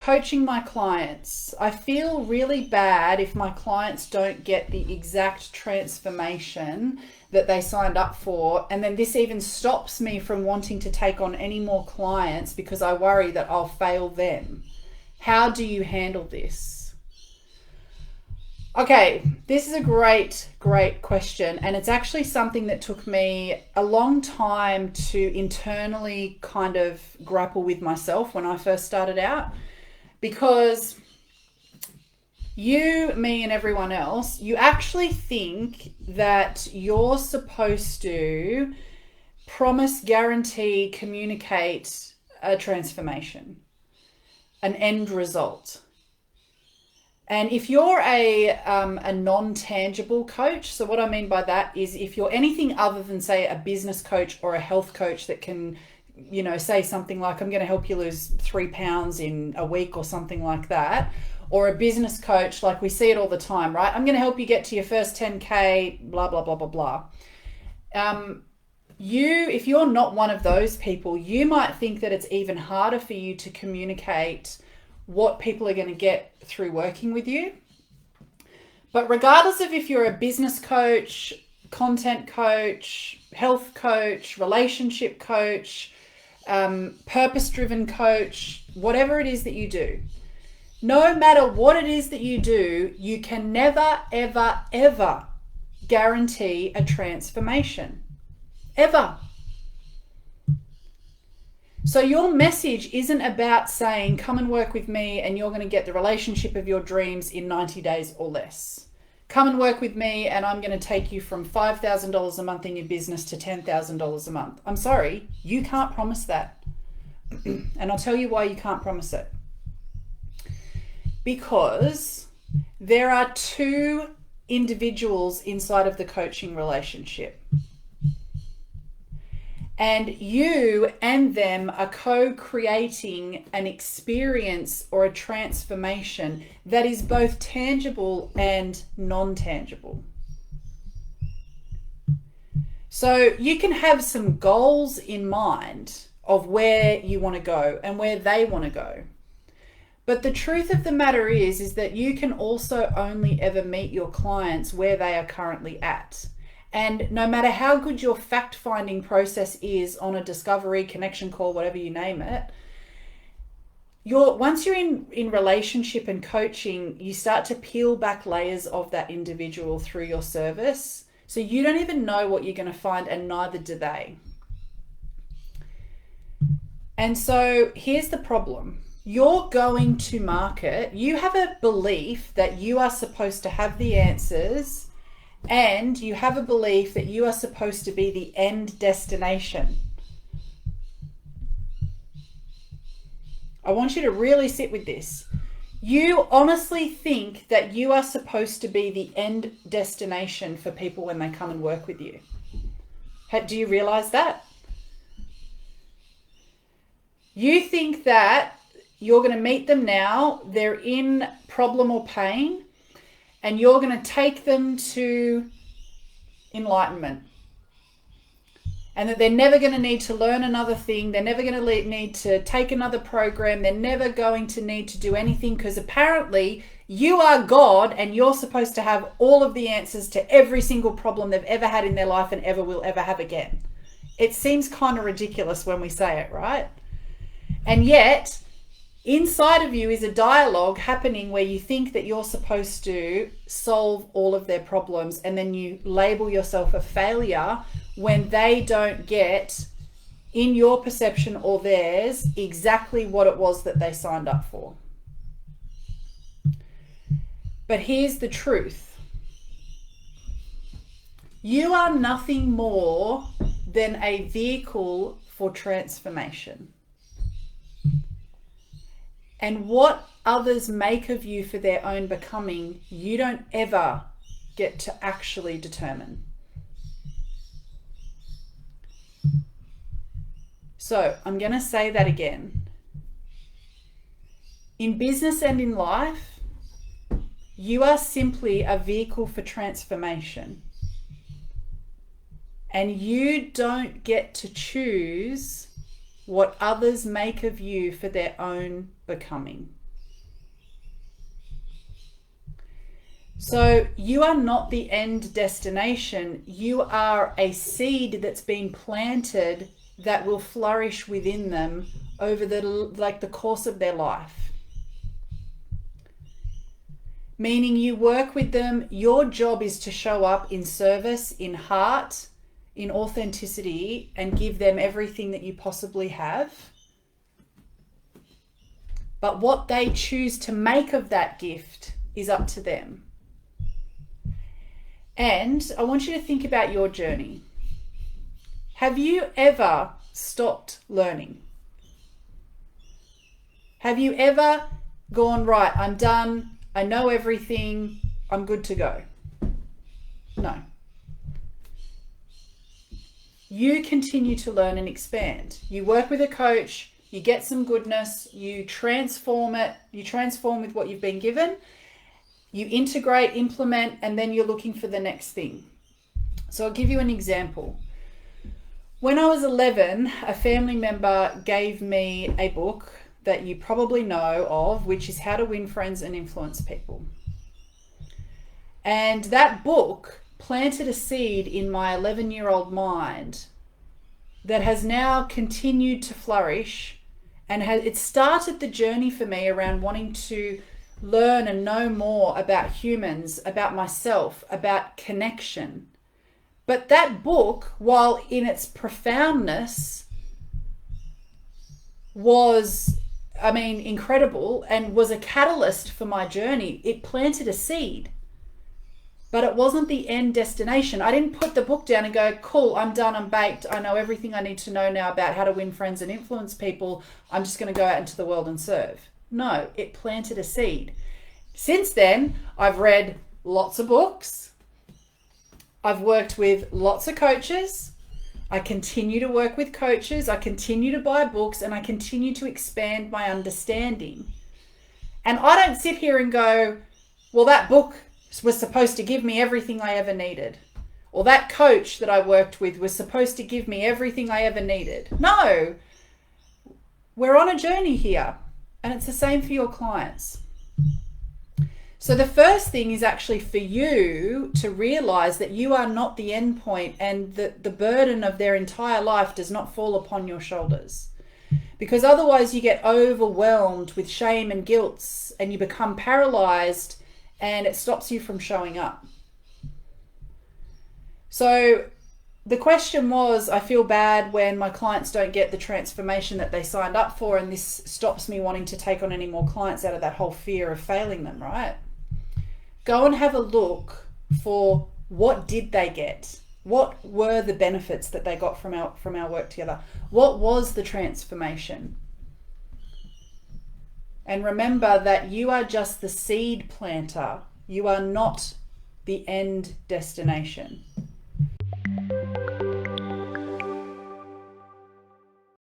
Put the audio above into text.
coaching my clients, I feel really bad if my clients don't get the exact transformation that they signed up for. And then this even stops me from wanting to take on any more clients because I worry that I'll fail them. How do you handle this? Okay, this is a great question. And it's actually something that took me a long time to internally kind of grapple with myself when I first started out. Because you, me, and everyone else, you actually think that you're supposed to promise, guarantee, communicate a transformation, an end result. And if you're a non-tangible coach, so what I mean by that is if you're anything other than, say, a business coach or a health coach that can, say something like, I'm going to help you lose 3 pounds in a week or something like that, or a business coach, like we see it all the time, right? I'm going to help you get to your first 10K, blah, blah, blah, blah, blah. If you're not one of those people, you might think that it's even harder for you to communicate what people are going to get through working with you. But regardless of if you're a business coach, content coach, health coach, relationship coach, purpose-driven coach, whatever it is that you do, no matter what it is that you do, you can never, ever, ever guarantee a transformation. Ever. So your message isn't about saying, come and work with me and you're going to get the relationship of your dreams in 90 days or less. Come and work with me and I'm going to take you from $5,000 a month in your business to $10,000 a month. I'm sorry, you can't promise that. And I'll tell you why you can't promise it. Because there are two individuals inside of the coaching relationship. And you and them are co-creating an experience or a transformation that is both tangible and non-tangible. So you can have some goals in mind of where you want to go and where they want to go. But the truth of the matter is that you can also only ever meet your clients where they are currently at. And no matter how good your fact-finding process is on a discovery, connection call, whatever you name it, once you're in relationship and coaching, you start to peel back layers of that individual through your service. So you don't even know what you're going to find, and neither do they. And so here's the problem. You're going to market. You have a belief that you are supposed to have the answers, and you have a belief that you are supposed to be the end destination. I want you to really sit with this. You honestly think that you are supposed to be the end destination for people when they come and work with you. Do you realize that? You think that you're going to meet them now, they're in problem or pain, and you're going to take them to enlightenment. And that they're never going to need to learn another thing. They're never going to need to take another program. They're never going to need to do anything because apparently you are God and you're supposed to have all of the answers to every single problem they've ever had in their life and ever will ever have again. It seems kind of ridiculous when we say it, right? And yet, inside of you is a dialogue happening where you think that you're supposed to solve all of their problems, and then you label yourself a failure when they don't get, in your perception or theirs, exactly what it was that they signed up for. But here's the truth. You are nothing more than a vehicle for transformation. And what others make of you for their own becoming, you don't ever get to actually determine. So I'm going to say that again. In business and in life, you are simply a vehicle for transformation. And you don't get to choose what others make of you for their own becoming. So you are not the end destination. You are a seed that's been planted that will flourish within them over the course of their life. Meaning you work with them, your job is to show up in service, in heart, in authenticity, and give them everything that you possibly have. But what they choose to make of that gift is up to them. And I want you to think about your journey. Have you ever stopped learning? Have you ever gone, right, I'm done, I know everything, I'm good to go? No. You continue to learn and expand. You work with a coach, you get some goodness, you transform it, you transform with what you've been given, you integrate, implement, and then you're looking for the next thing. So I'll give you an example. When I was 11, a family member gave me a book that you probably know of, which is How to Win Friends and Influence People. And that book planted a seed in my 11-year-old mind that has now continued to flourish, and it started the journey for me around wanting to learn and know more about humans, about myself, about connection. But that book, while in its profoundness, was, incredible and was a catalyst for my journey. It planted a seed, but it wasn't the end destination. I didn't put the book down and go, cool, I'm done, I'm baked. I know everything I need to know now about how to win friends and influence people. I'm just going to go out into the world and serve. No, it planted a seed. Since then, I've read lots of books. I've worked with lots of coaches. I continue to work with coaches. I continue to buy books, and I continue to expand my understanding. And I don't sit here and go, well, that book was supposed to give me everything I ever needed. Or that coach that I worked with was supposed to give me everything I ever needed. No, we're on a journey here, and it's the same for your clients. So the first thing is actually for you to realize that you are not the end point, and that the burden of their entire life does not fall upon your shoulders. Because otherwise you get overwhelmed with shame and guilt, and you become paralyzed, and it stops you from showing up. So the question was, I feel bad when my clients don't get the transformation that they signed up for, and this stops me wanting to take on any more clients out of that whole fear of failing them, right? Go and have a look for what did they get? What were the benefits that they got from our work together? What was the transformation? And remember that you are just the seed planter. You are not the end destination.